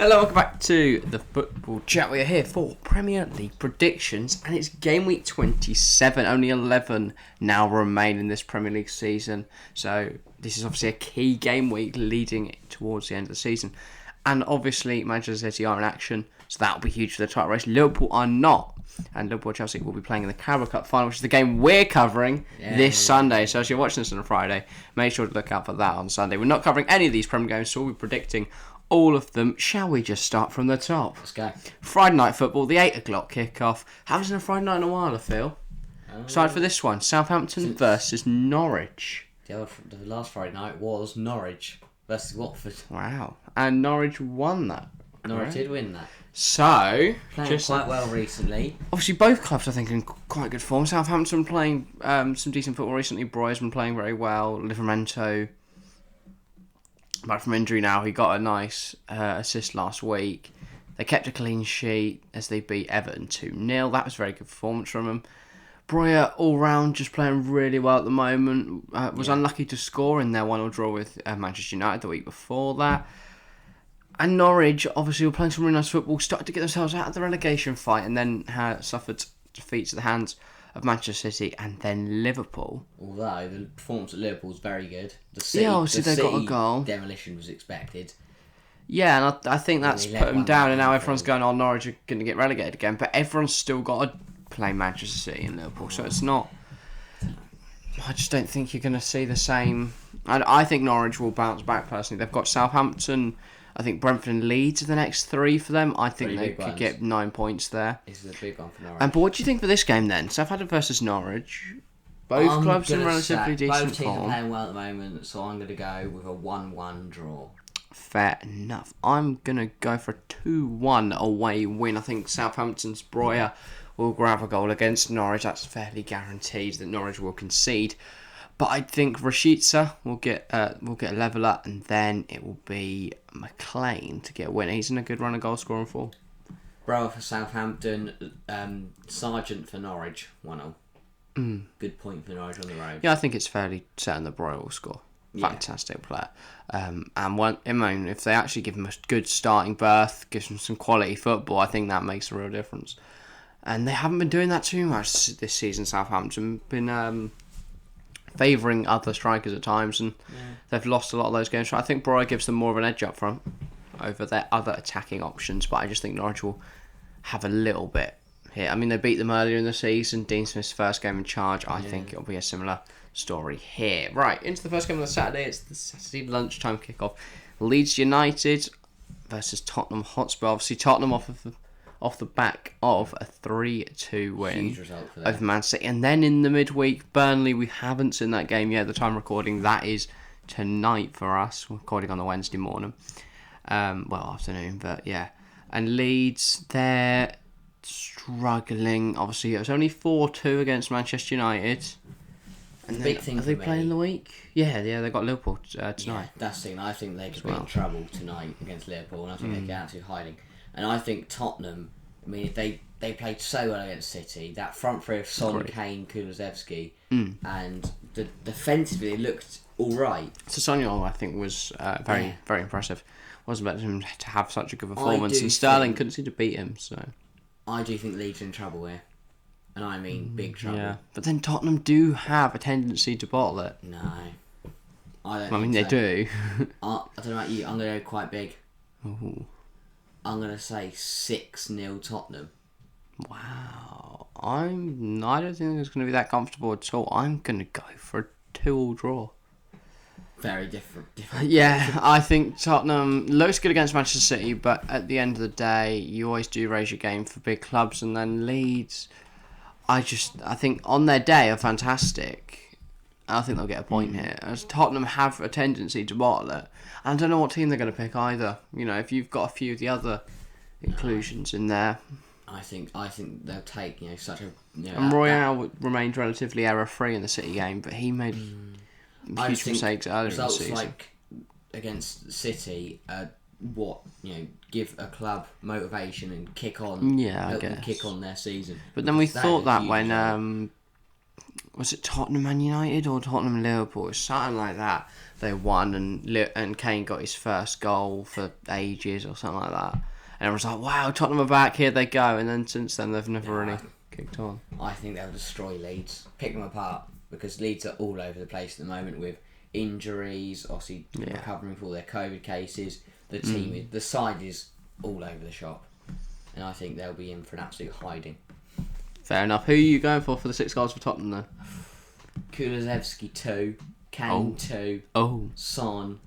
Hello, welcome back to the Football Chat. We are here for Premier League predictions, and it's game week 27. Only 11 now remain in this Premier League season, so this is obviously a key game week leading towards the end of the season. And obviously, Manchester City are in action, so that'll be huge for the title race. Liverpool are not, and Liverpool and Chelsea will be playing in the Carabao Cup final, which is the game we're covering this Sunday. So if you're watching this on a Friday, make sure to look out for that on Sunday. We're not covering any of these Premier games, so we'll be predicting all of them. Shall we just start from the top? Let's go. Friday night football, the 8 o'clock kickoff. Haven't seen a Friday night in a while, I feel. Excited for this one. Southampton versus Norwich. The last Friday night was Norwich versus Watford. Wow. And Norwich won that. Norwich did win that. So, Playing quite well recently. Obviously, both clubs, I think, in quite good form. Southampton playing some decent football recently. Broy's been playing very well. Livramento, back from injury now, he got a nice assist last week. They kept a clean sheet as they beat Everton 2-0. That was a very good performance from them. Breuer, all round, just playing really well at the moment. Was unlucky to score in their 1-1 draw with Manchester United the week before that. And Norwich, obviously, were playing some really nice football, started to get themselves out of the relegation fight, and then suffered defeats at the hands of Manchester City and then Liverpool. Although the performance at Liverpool was very good. Obviously they got a goal. Demolition was expected. Yeah, and I think that's put them down, and now everyone's going, Norwich are going to get relegated again. But everyone's still got to play Manchester City and Liverpool, so it's not... I just don't think you're going to see the same... I think Norwich will bounce back, personally. They've got Southampton, I think Brentford and Leeds are the next three for them. I think they could get 9 points there. This is a big one for Norwich. But what do you think for this game then? Southampton versus Norwich. Both clubs in relatively decent form. Both teams are playing well at the moment, so I'm going to go with a 1-1 draw. Fair enough. I'm going to go for a 2-1 away win. I think Southampton's Breuer will grab a goal against Norwich. That's fairly guaranteed that Norwich will concede. But I think Rashica will get a leveller, and then it will be McLean to get a win. He's in a good run of goal scoring form. Breuer for Southampton, Sargent for Norwich, 1-0. Good point for Norwich on the road. Yeah, I think it's fairly certain that Breuer will score. Fantastic player. And if they actually give him a good starting berth, gives him some quality football, I think that makes a real difference. And they haven't been doing that too much this season, Southampton. Been favouring other strikers at times, and they've lost a lot of those games. So I think Breuer gives them more of an edge up front over their other attacking options, but I just think Norwich will have a little bit here. I mean, they beat them earlier in the season, Dean Smith's first game in charge. I think it'll be a similar story here. Right, into the first game on the Saturday. It's the Saturday lunchtime kickoff. Leeds United versus Tottenham Hotspur. Obviously, Tottenham off the back of a 3-2 win over Man City. And then in the midweek, Burnley, we haven't seen that game yet. At the time recording, that is tonight for us. We're recording on the Wednesday morning. Afternoon, but yeah. And Leeds, they're struggling. Obviously, it was only 4-2 against Manchester United. And big thing are they playing the week? Yeah, they got Liverpool tonight. Yeah, that's the thing. I think they could be in trouble tonight against Liverpool, and I think they get out to hiding. And I think Tottenham, I mean, if they played so well against City, that front three of Son, Kane, Kulusevski, and defensively it looked all right. Sessegnon, I think, was very impressive. Wasn't expecting him to have such a good performance, and Sterling couldn't seem to beat him. So I do think Leeds are in trouble here, and I mean big trouble. Yeah, but then Tottenham do have a tendency to bottle it. No, I don't. I mean, they do. I don't know about you. I'm gonna go quite big. Ooh. I'm going to say 6-0 Tottenham. Wow. I don't think it's going to be that comfortable at all. I'm going to go for a 2-2 draw. Very different. Yeah, I think Tottenham looks good against Manchester City, but at the end of the day, you always do raise your game for big clubs. And then Leeds, I think on their day are fantastic. I think they'll get a point here, as Tottenham have a tendency to bottle it. And I don't know what team they're going to pick either. You know, if you've got a few of the other inclusions in there, I think they'll take such a. And Royale remained relatively error-free in the City game, but he made huge mistakes earlier in the season. Results like against City, give a club motivation and kick on. Yeah, I guess. Help them kick on their season. But then we thought that when was it Tottenham Man United or Tottenham Liverpool? It's something like that. They won and Kane got his first goal for ages or something like that. And everyone's like, wow, Tottenham are back, here they go. And then since then they've never really kicked on. I think they'll destroy Leeds, pick them apart, because Leeds are all over the place at the moment with injuries, obviously recovering from all their COVID cases. The side is all over the shop, and I think they'll be in for an absolute hiding. Fair enough. Who are you going for the 6 goals for Tottenham then? Kulusevski 2, Kane 2, Son,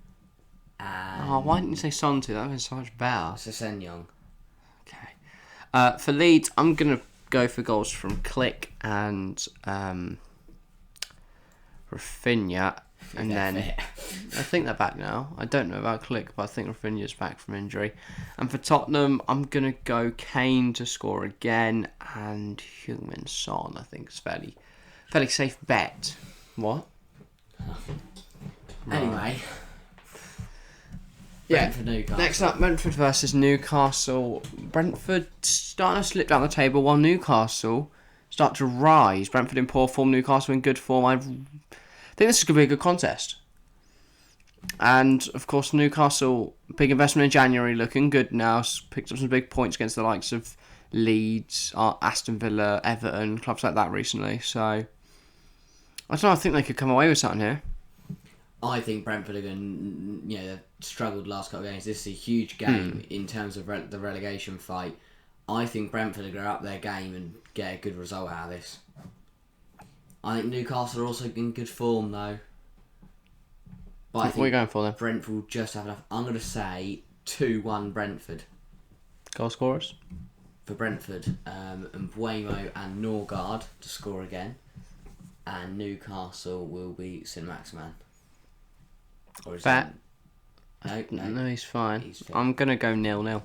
and... why didn't you say Son 2? That would have been so much better. Sessegnon. Okay. For Leeds, I'm going to go for goals from Click and Rafinha. And then I think they're back now. I don't know about Click, but I think Rafinha's back from injury. And for Tottenham, I'm going to go Kane to score again and Heung-min Son. I think is fairly safe bet. What? Anyway. Brentford, Newcastle. Next up, Brentford versus Newcastle. Brentford starting to slip down the table while Newcastle start to rise. Brentford in poor form, Newcastle in good form. I think this is going to be a good contest. And, of course, Newcastle, big investment in January, looking good now. Picked up some big points against the likes of Leeds, Aston Villa, Everton, clubs like that recently. So, I don't know, I think they could come away with something here. I think Brentford are going to, they've struggled last couple of games. This is a huge game in terms of the relegation fight. I think Brentford are going to up their game and get a good result out of this. I think Newcastle are also in good form though. But I think what are you going for then? Brentford will just have enough. I'm going to say 2-1 Brentford. Goal scorers? For Brentford, Mbuemo and Norgard to score again. And Newcastle will be Saint-Maximin. Bet. No, he's fine. I'm going to go 0-0.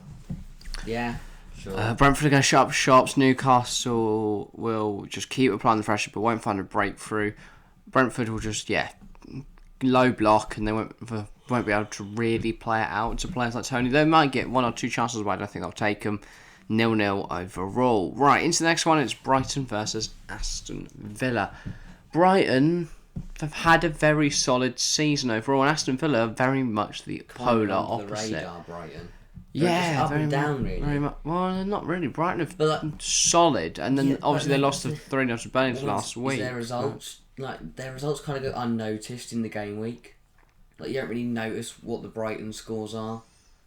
Yeah. Sure. Brentford are going to shut up shops. Newcastle will just keep applying the pressure but won't find a breakthrough. Brentford will just, low block and they won't be able to really play it out to players like Tony. They might get 1 or 2 chances, but I don't think they'll take them. 0-0 overall. Right, into the next one, it's Brighton versus Aston Villa. Brighton have had a very solid season overall, and Aston Villa are very much the polar opposite. The radar, Brighton. Yeah, up and down, really. Very much. Well, they're not really. Brighton have solid, and then obviously they lost to 3-0 to Burnley last week. Their results kind of go unnoticed in the game week. Like you don't really notice what the Brighton scores are.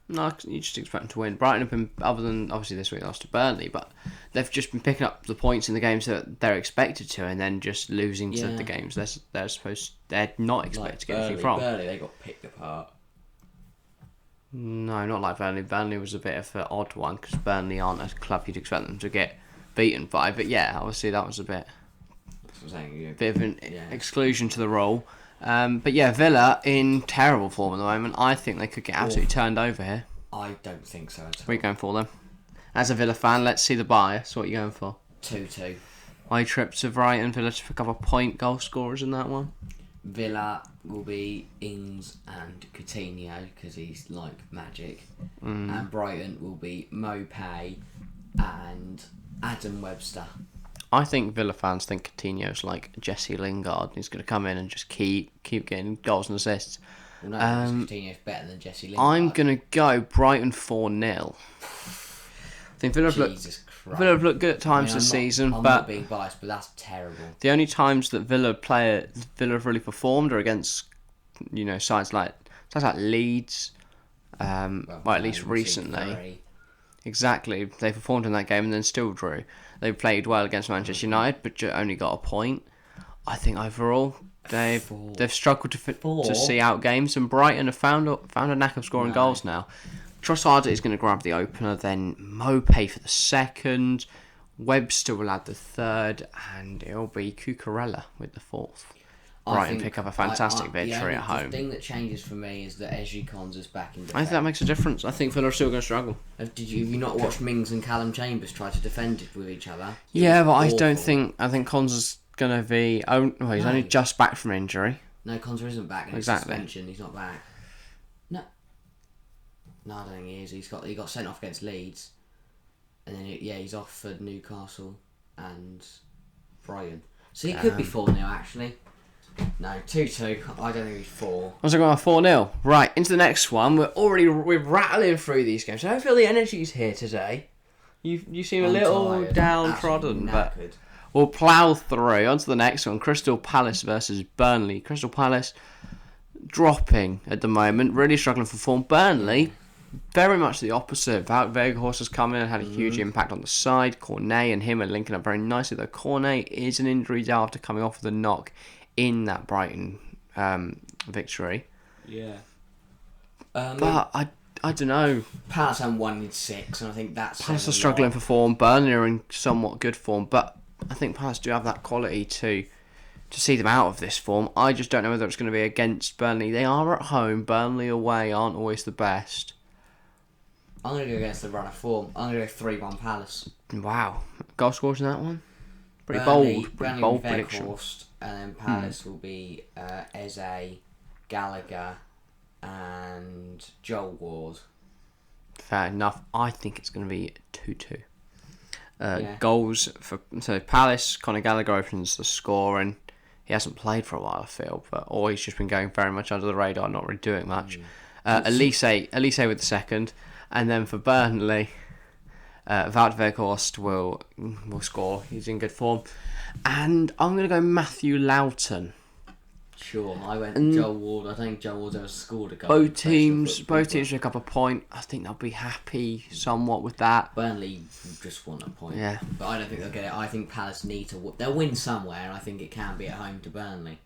No, you just expect them to win. Brighton have been, other than obviously this week they lost to Burnley, but they've just been picking up the points in the games that they're expected to, and then just losing to the games they're not expected to get anything from. Burnley, they got picked apart. No, not like Burnley. Burnley was a bit of an odd one because Burnley aren't a club you'd expect them to get beaten by. But yeah, obviously that was a bit of an exclusion to the role. But yeah, Villa in terrible form at the moment. I think they could get absolutely turned over here. I don't think so at all. What are you going for them? As a Villa fan, let's see the bias. What are you going for? 2-2. I trip to Brighton. Villa to pick up a point. Goal scorers in that one. Villa will be Ings and Coutinho because he's like magic. And Brighton will be Mopay and Adam Webster. I think Villa fans think Coutinho's like Jesse Lingard. He's going to come in and just keep getting goals and assists. Well, no, Coutinho's better than Jesse Lingard. I'm going to go Brighton 4-0. I think Villa have looked good at times this season, I'm but not being biased, but that's terrible. The only times that Villa have really performed are against, sides like Leeds, at least recently. Exactly, they performed in that game and then still drew. They played well against Manchester United, but only got a point. I think overall they've struggled to see out games, and Brighton have found a knack of scoring goals now. Trossard is going to grab the opener, then Mopay for the second, Webster will add the third, and it'll be Cucurella with the fourth. Brighton pick up a fantastic victory at home. The thing that changes for me is that Ezri Konsa is back in defence. I think that makes a difference. I think Villa are still going to struggle. Have you not watched Mings and Callum Chambers try to defend it with each other? Yeah, but I think Konsa's going to be... he's only just back from injury. No, Konsa isn't back. Exactly. Suspension. He's not back. No, I don't think he is. He got sent off against Leeds, and then he's off for Newcastle and Brighton. So it could be 4-0 actually. No, 2-2. I don't think it's 4. I was going 4-0. Right, into the next one. We're rattling through these games. I don't feel the energy's here today. You seem a little tired. downtrodden, but Knackered. we'll plough through. On to the next one. Crystal Palace versus Burnley. Crystal Palace dropping at the moment, really struggling for form. Burnley, very much the opposite. Wout Weghorst has come in and had a huge impact on the side. Cornet and him are linking up very nicely, though Cornet is an injury after coming off with a knock in that Brighton victory. Yeah. But I don't know. Palace haven't won in 6, and I think that's... Palace are struggling for form. Burnley are in somewhat good form, but I think Palace do have that quality to see them out of this form. I just don't know whether it's going to be against Burnley. They are at home. Burnley away aren't always the best. I'm going to go against the run of form. I'm going to go 3-1 Palace. Wow. Goal scores in that one? Pretty Burnley bold prediction. Weghorst, and then Palace will be Eze, Gallagher, and Joel Ward. Fair enough. I think it's going to be 2-2. Goals for Palace. Conor Gallagher opens the score, and he hasn't played for a while, I feel, but he's just been going very much under the radar, not really doing much. Elise with the second, and then for Burnley, Wout Weghorst will score. He's in good form, and I'm going to go Matthew Loughton. Sure, I went Joel Ward. I think Joel Ward's ever scored a goal. Both teams pick up a point. I think they'll be happy somewhat with that. Burnley just want a point. Yeah. But I don't think they'll get it. I think Palace need to... They'll win somewhere, and I think it can be at home to Burnley.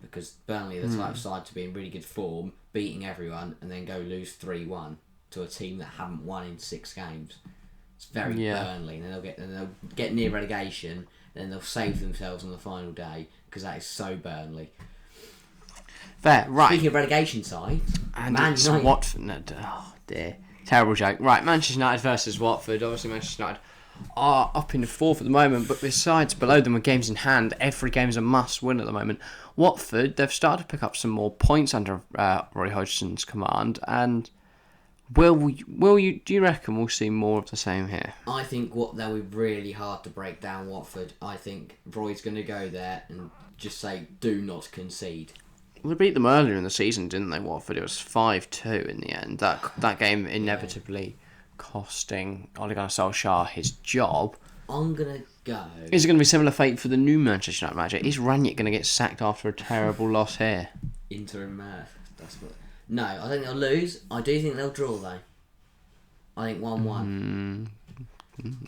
Because Burnley are the type of side to be in really good form, beating everyone, and then go lose 3-1 to a team that haven't won in 6 games. It's very Burnley. And then they'll get near relegation, and then they'll save themselves on the final day, because that is so Burnley. Fair, right. Speaking of relegation side, and Man it's United. Watford. No, oh dear, terrible joke. Right, Manchester United versus Watford. Obviously, Manchester United are up in the 4th at the moment, but besides below them with games in hand, every game is a must-win at the moment. Watford, they've started to pick up some more points under Roy Hodgson's command, and do you reckon we'll see more of the same here? I think they'll be really hard to break down Watford. I think Roy's going to go there and just say, do not concede. Well, they beat them earlier in the season, didn't they, Watford? It was 5-2 in the end. That game inevitably costing Ole Gunnar Solskjaer his job. I'm going to go... Is it going to be similar fate for the new Manchester United manager? Is Ranić going to get sacked after a terrible loss here? Interim that's what... No, I think they'll lose. I do think they'll draw, though. I think 1-1.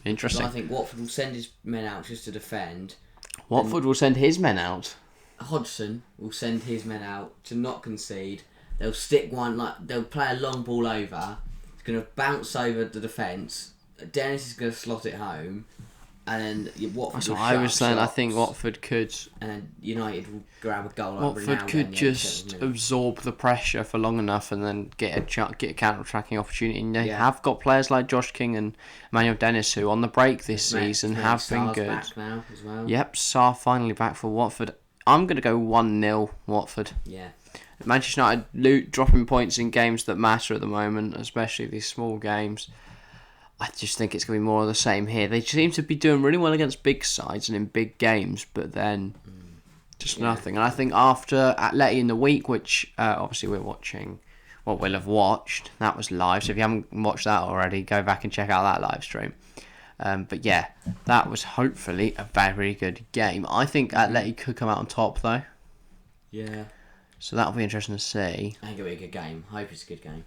Interesting. So I think Watford will send his men out just to defend. Watford will send his men out. Hodgson will send his men out to not concede. They'll stick they'll play a long ball over. It's going to bounce over the defence. Dennis is going to slot it home. And then Watford That's will what I was saying. I shots, think Watford could... And then United will grab a goal. Watford could just absorb the pressure for long enough and then get a counter-attacking opportunity. And they have got players like Josh King and Emmanuel Dennis who on the break this season have been good. Back now as well. Yep, Sarr finally back for Watford. I'm going to go 1-0 Watford. Yeah. Manchester United dropping points in games that matter at the moment, especially these small games. I just think it's going to be more of the same here. They seem to be doing really well against big sides and in big games, but then just nothing. And I think after Atleti in the week, which obviously we're watching, what we'll have watched, that was live. So if you haven't watched that already, go back and check out that live stream. But yeah, that was hopefully a very good game. I think Atleti could come out on top though. Yeah. So that'll be interesting to see. I think it'll be a good game. I hope it's a good game.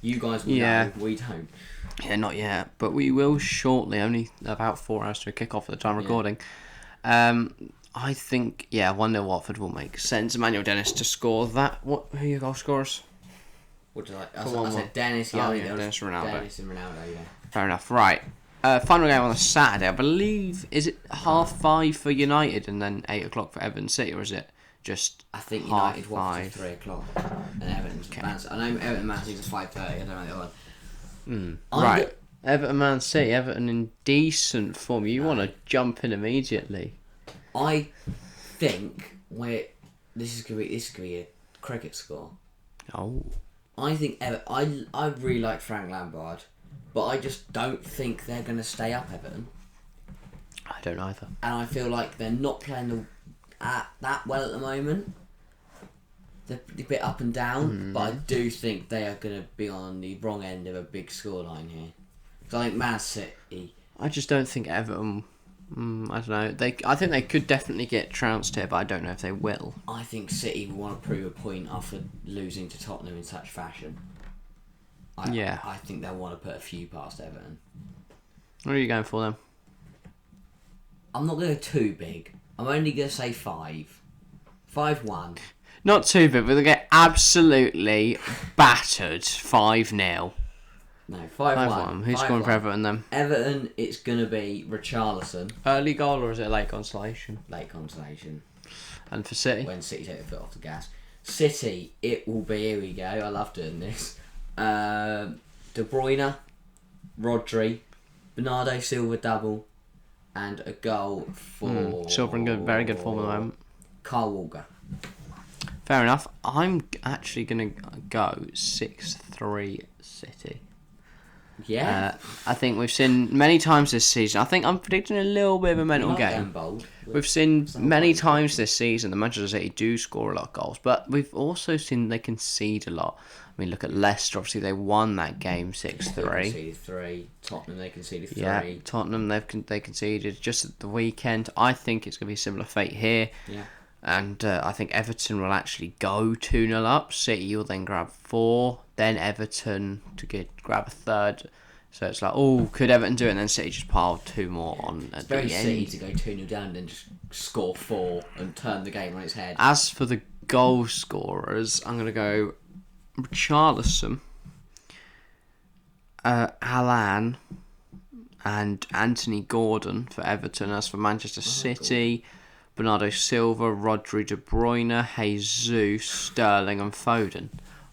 You guys will know, we don't. Yeah, not yet, but we will shortly. Only about 4 hours to a kick-off at the time recording. I think, 1-0 Watford will make sense. Emmanuel Dennis to score that. Who are your goal scorers? What did I said Dennis, Dennis Ronaldo. Dennis and Ronaldo, yeah. Fair enough. Right. Final game on the Saturday. I believe, is it 5:30 for United and then 8 o'clock for Everton City, or is it just I think United 5:30? watch at 3 o'clock and Everton's I know Everton Man City's 5:30. I don't know the other one. Right. Everton Man City. Everton in decent form. You want to jump in immediately. I think this is gonna be a cricket score. Oh. I think I really like Frank Lampard, but I just don't think they're going to stay up, Everton. I don't either. And I feel like they're not playing that well at the moment. They're a bit up and down, but I do think they are going to be on the wrong end of a big scoreline here. Because I think Man City... I just don't think Everton... I don't know. I think they could definitely get trounced here, but I don't know if they will. I think City will want to prove a point after losing to Tottenham in such fashion. I think they'll want to put a few past Everton. What are you going for then? I'm not going to go too big. I'm only going to say 5. 5-1. Not too big, but they get absolutely battered 5-0. No, 5-1. Who's scoring for Everton then? Everton, it's going to be Richarlison. Early goal or is it a late consolation? Late consolation. And for City? When City take the foot off the gas. City, it will be, here we go, I love doing this. De Bruyne, Rodri, Bernardo Silva double, and a goal for... Silva in very good form at the moment. Kyle Walker. Fair enough. I'm actually going to go 6-3 City. Yeah. I think we've seen many times this season. I think I'm predicting a little bit of a mental game. Bold. We've seen many times this season the Manchester City do score a lot of goals, but we've also seen they concede a lot. I mean, look at Leicester. Obviously, they won that game 6-3. They conceded 3. Tottenham, they conceded 3. Yeah, Tottenham, they conceded just at the weekend. I think it's going to be a similar fate here. Yeah. And I think Everton will actually go 2-0 up. City will then grab 4. Then Everton to grab a third. So it's like, could Everton do it? And then City just pile 2 more on at the end. It's very City to go 2-0 down and then just score 4 and turn the game on its head. As for the goal scorers, I'm going to go Richarlison, Alan, and Anthony Gordon for Everton. As for Manchester City... Cool. Bernardo Silva, Rodri, De Bruyne, Jesus, Sterling and Foden.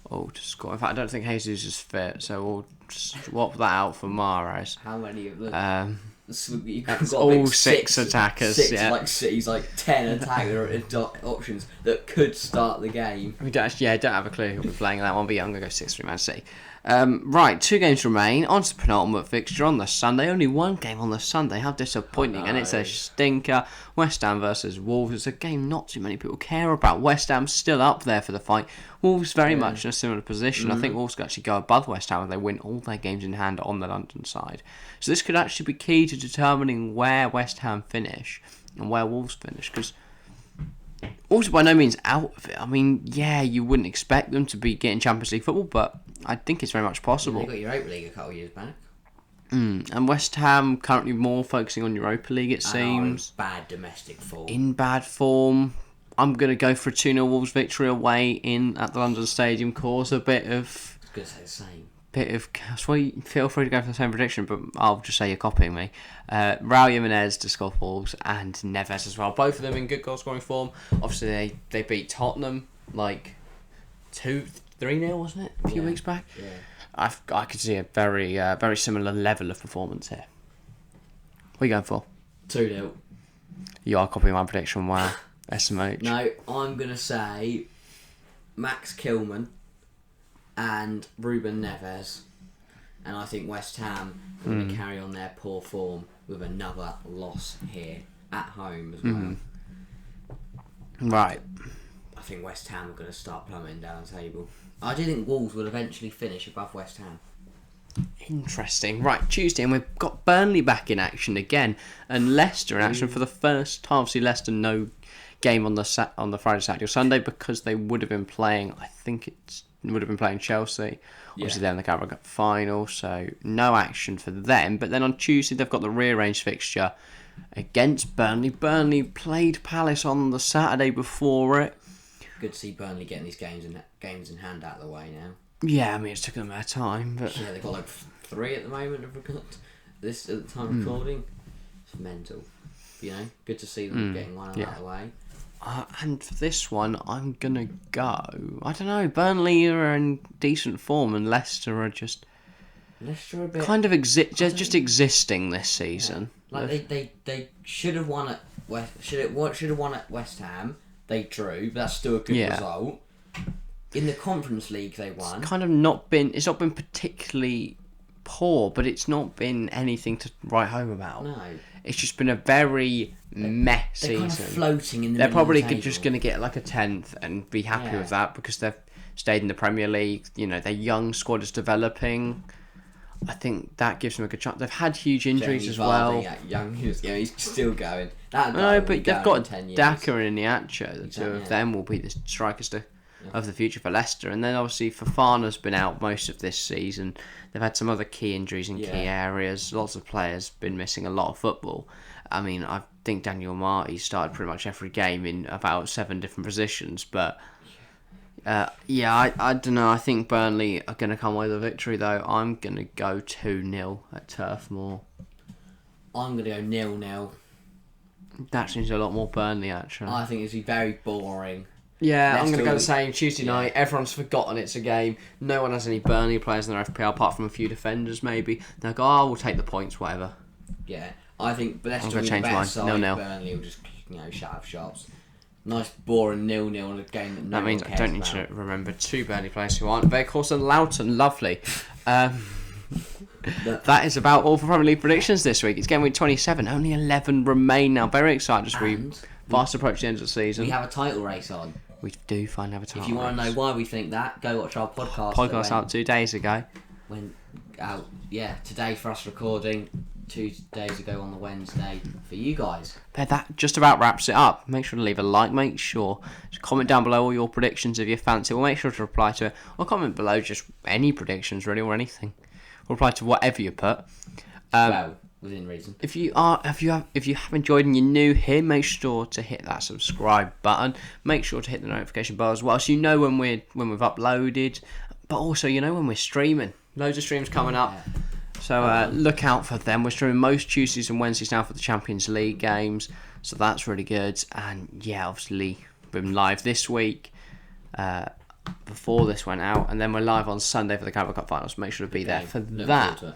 To score. In fact, I don't think Jesus is fit, so we'll swap that out for Mahrez. How many of them? That's all 6 attackers. 6, yeah. Like City's 10 attacker options that could start the game. We don't have a clue who we're playing in that one, but I'm going to go 6-3 Man City. Right, 2 games remain. On to the penultimate fixture on the Sunday. Only 1 game on the Sunday. How disappointing. And it's a stinker. West Ham versus Wolves. It's a game not too many people care about. West Ham's still up there for the fight. Wolves very much in a similar position. I think Wolves could actually go above West Ham if they win all their games in hand on the London side. So this could actually be key to determining where West Ham finish and where Wolves finish. Because Wolves are by no means out of it. I mean, you wouldn't expect them to be getting Champions League football, but I think it's very much possible. They got Europa League a couple of years back. And West Ham currently more focusing on Europa League, it seems. In bad domestic form. In bad form. I'm going to go for a 2-0 Wolves victory away at the London Stadium. Cause a bit of... I was going to say the same. Feel free to go for the same prediction, but I'll just say you're copying me. Raul Jimenez to score for Wolves and Neves as well. Both of them in good goal scoring form. Obviously, they beat Tottenham 3-0, wasn't it? A few weeks back. Yeah. I could see a very similar level of performance here. What are you going for? 2-0. You are copying my prediction. Wow. SMH. No, I'm going to say Max Kilman and Ruben Neves. And I think West Ham are going to carry on their poor form with another loss here at home as well. Right. I think West Ham are going to start plummeting down the table. I do think Wolves will eventually finish above West Ham. Interesting. Right, Tuesday, and we've got Burnley back in action again, and Leicester in action for the first time. Obviously, Leicester no game on the Friday, Saturday, or Sunday because they would have been playing. I think it would have been playing Chelsea. Obviously, they're in the Carabao Cup final, so no action for them. But then on Tuesday, they've got the rearranged fixture against Burnley. Burnley played Palace on the Saturday before it. Good to see Burnley getting these games in hand out of the way now. Yeah, I mean, it's took them their time, but yeah, they've got 3 at the moment. I've got this at the time of recording. It's mental. Good to see them getting one out of the way. And for this one, I'm gonna go. I don't know. Burnley are in decent form, and Leicester are just Leicester a bit kind of just existing this season. Yeah. They should have won at should have won at West Ham. They drew, but that's still a good result. In the Conference League, they won. It's kind of not been particularly poor, but it's not been anything to write home about. No. it's just been a very meh season. They're kind of floating in the They're middle probably of the just table. going to get like a 10th and be happy with that because they've stayed in the Premier League. You know, their young squad is developing. I think that gives them a good chance. They've had huge injuries as well. He's still going. No, but they've got 10 years. Daka and Iniacho. The two of them will be the strikers of the future for Leicester. And then obviously Fofana's been out most of this season. They've had some other key injuries in key areas. Lots of players been missing a lot of football. I mean, I think Daniel Marty started pretty much every game in about 7 different positions, but I don't know. I think Burnley are going to come away with a victory, though. I'm going to go 2-0 at Turf Moor. I'm going to go 0-0. That seems a lot more Burnley, actually. I think it's very boring. Yeah, I'm going to go the same. Tuesday night, everyone's forgotten it's a game. No one has any Burnley players in their FPL, apart from a few defenders, maybe. They'll go, we'll take the points, whatever. Yeah, I think Leicester will be the change better mine. side. 0-0. Burnley will just, shut up shops. Nice, boring 0-0 in a game that no That means one I cares don't need about. to remember 2 Burnley players who aren't. Weghorst and Loughton, lovely. That is about all for Premier League predictions this week. It's game week 27. Only 11 remain now. Very excited as we fast approach the end of the season. We have a title race on. We do finally have a title race. If you want to know why we think that, go watch our podcast. Podcast out 2 days ago. Went out, today for us recording. 2 days ago on the Wednesday for you guys. But that just about wraps it up. Make sure to leave a like. Make sure to comment down below all your predictions if you fancy. We'll make sure to reply to it. Or comment below just any predictions really or anything. We'll reply to whatever you put. Well, within reason. If you have enjoyed and you're new here, make sure to hit that subscribe button. Make sure to hit the notification bell as well, so you know when we've uploaded. But also you know when we're streaming. Loads of streams coming up. So look out for them. We're streaming most Tuesdays and Wednesdays now for the Champions League games. So that's really good. And obviously we've been live this week before this went out. And then we're live on Sunday for the Carabao Cup Finals. Make sure to be there for that.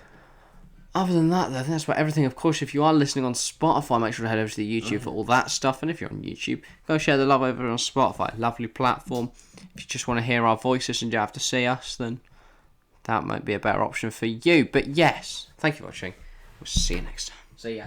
Other than that, though, that's about everything. Of course, if you are listening on Spotify, make sure to head over to the YouTube for all that stuff. And if you're on YouTube, go share the love over on Spotify. Lovely platform. If you just want to hear our voices and you have to see us, then that might be a better option for you. But yes, thank you for watching. We'll see you next time. See ya.